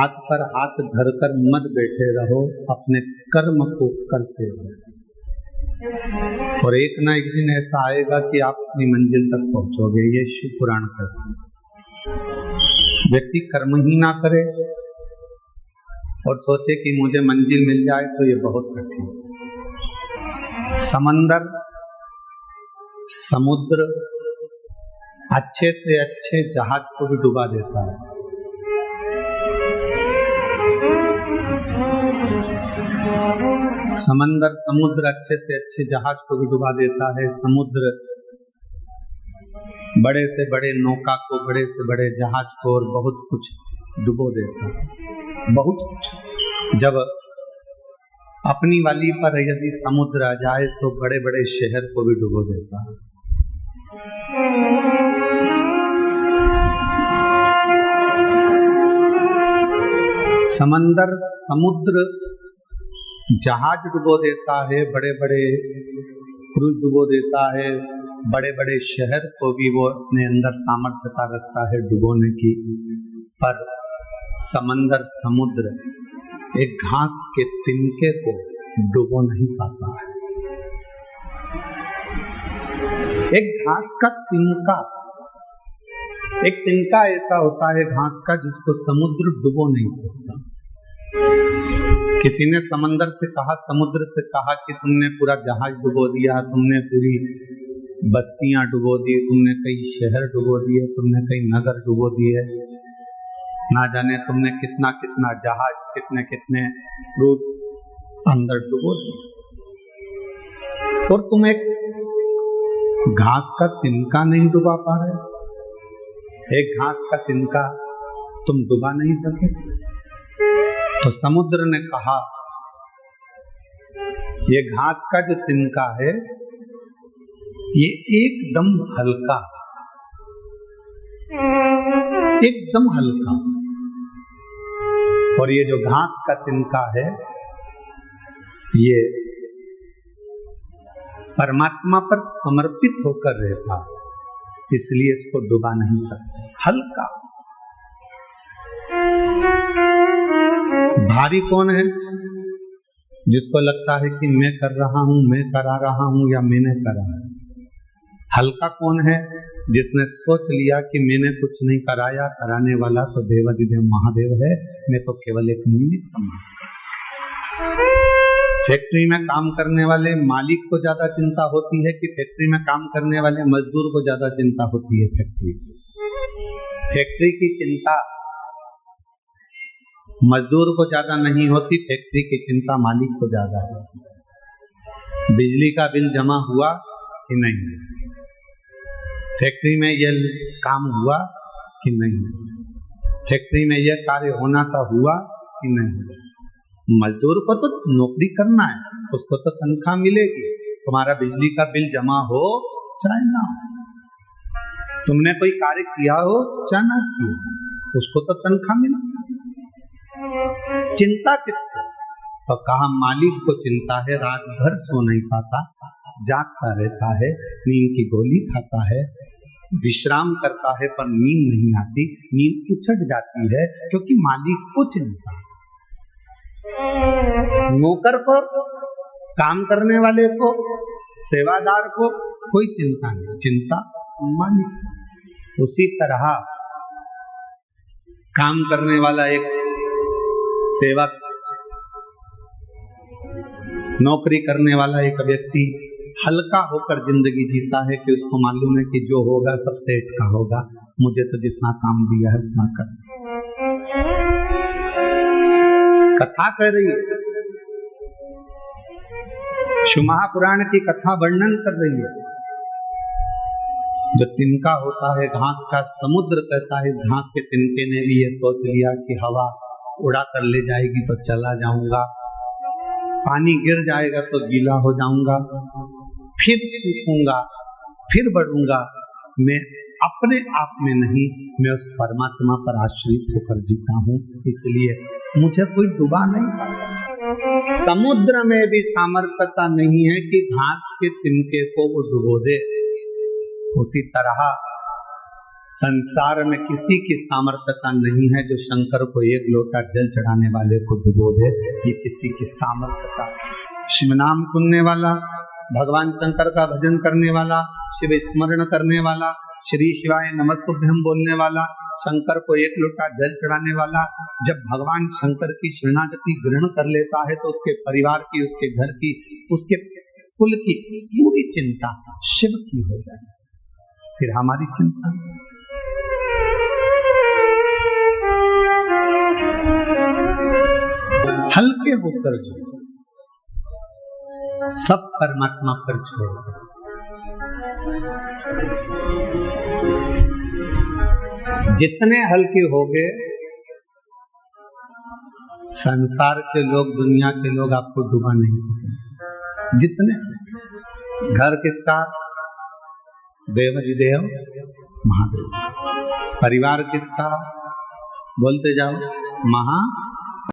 हाथ पर हाथ धर कर मत बैठे रहो, अपने कर्म को करते रहो और एक ना एक दिन ऐसा आएगा कि आप अपनी मंजिल तक पहुंचोगे। ये शिव पुराण कहता है। व्यक्ति कर्म ही ना करे और सोचे कि मुझे मंजिल मिल जाए तो ये बहुत कठिन। समंदर समुद्र अच्छे से अच्छे जहाज को भी डुबा देता है। समंदर समुद्र अच्छे से अच्छे जहाज को भी डुबा देता है। समुद्र बड़े से बड़े नौका को, बड़े से बड़े जहाज को और बहुत कुछ डुबो देता है, बहुत कुछ। जब अपनी वाली पर यदि समुद्र आ जाए तो बड़े बड़े शहर को भी डुबो देता है। समंदर समुद्र जहाज डुबो देता है, बड़े बड़े क्रूज डुबो देता है, बड़े बड़े शहर को भी वो अपने अंदर सामर्थ्यता रखता है डुबोने की। पर समंदर समुद्र एक घास के तिनके को डुबो नहीं पाता है। एक घास का तिनका, एक तिनका ऐसा होता है घास का जिसको समुद्र डुबो नहीं सकता। किसी ने समंदर से कहा, समुद्र से कहा कि तुमने पूरा जहाज डुबो दिया, तुमने पूरी बस्तियां डुबो दी, तुमने कई शहर डुबो दिए, तुमने कई नगर डुबो दिए, ना जाने तुमने कितना कितना जहाज, कितने कितने रूट अंदर डुबो दिए, और तुम एक घास का तिनका नहीं डुबा पा रहे। एक घास का तिनका तुम डुबा नहीं सके। तो समुद्र ने कहा, ये घास का जो तिनका है ये एकदम हल्का, एकदम हल्का, और ये जो घास का तिनका है ये परमात्मा पर समर्पित होकर रहता, इसलिए इसको डुबा नहीं सकते। हल्का। भारी कौन है? जिसको लगता है कि मैं कर रहा हूं, मैं करा रहा हूं या मैंने करा है। हल्का कौन है? जिसने सोच लिया कि मैंने कुछ नहीं कराया, कराने वाला तो देवाधिदेव महादेव है, मैं तो केवल एक निमित्त हूं। फैक्ट्री में काम करने वाले मालिक को ज्यादा चिंता होती है कि फैक्ट्री में काम करने वाले मजदूर को ज्यादा चिंता होती है? फैक्ट्री की चिंता मजदूर को ज्यादा नहीं होती, फैक्ट्री की चिंता मालिक को ज्यादा है। बिजली का बिल जमा हुआ कि नहीं, फैक्ट्री में यह काम हुआ कि नहीं, फैक्ट्री में यह कार्य होना था हुआ कि नहीं। मजदूर को तो नौकरी करना है, उसको तो तनख्वाह मिलेगी। तुम्हारा बिजली का बिल जमा हो चाहे ना हो, तुमने कोई कार्य किया हो चाहे ना किया, उसको तो तनख्वाह मिला। चिंता किसको? तो कहा मालिक को चिंता है, रात भर सो नहीं पाता, जागता रहता है, नींद की गोली खाता है, विश्राम करता है, पर नींद नहीं आती, नींद उछट जाती है क्योंकि मालिक को चिंता है। नौकर को, काम करने वाले को, सेवादार को कोई चिंता नहीं, चिंता मालिक। उसी तरह काम करने वाला एक सेवक, नौकरी करने वाला एक व्यक्ति हल्का होकर जिंदगी जीता है कि उसको मालूम है कि जो होगा सब सेठ का होगा, मुझे तो जितना काम दिया है उतना कर। कथा कह रही है, शिव महापुराण की कथा वर्णन कर रही है। जो तिनका होता है घास का, समुद्र कहता है इस घास के तिनके ने भी ये सोच लिया कि हवा उड़ा कर ले जाएगी तो चला जाऊंगा, पानी गिर जाएगा तो गीला हो जाऊंगा, फिर सूखूंगा, फिर बढ़ूंगा। मैं अपने आप में नहीं, मैं उस परमात्मा पर आश्रित होकर जीता हूँ, इसलिए मुझे कोई डुबा नहीं पाता। समुद्र में भी सामर्थ्यता नहीं है कि घास के तिनके को वो डुबो दे। उसी तरह संसार में किसी की सामर्थ्यता नहीं है जो शंकर को एक लोटा जल चढ़ाने वाले को डुबो दे। ये किसी की सामर्थ्यता। शिव नाम सुनने वाला, भगवान शंकर का भजन करने वाला, शिव स्मरण करने वाला, श्री शिवाय नमस्तुभ्यम बोलने वाला, शंकर को एक लोटा जल चढ़ाने वाला, जब भगवान शंकर की शरणागति ग्रहण कर लेता है तो उसके परिवार की, उसके घर की, उसके कुल की पूरी चिंता शिव की हो जाए। फिर हमारी चिंता हल्के होकर जो सब परमात्मा पर छोड़, जितने हल्के होगे संसार के लोग, दुनिया के लोग आपको डुबा नहीं सकेंगे। जितने घर किसका? देवाधिदेव महादेव। परिवार किसका? बोलते जाओ,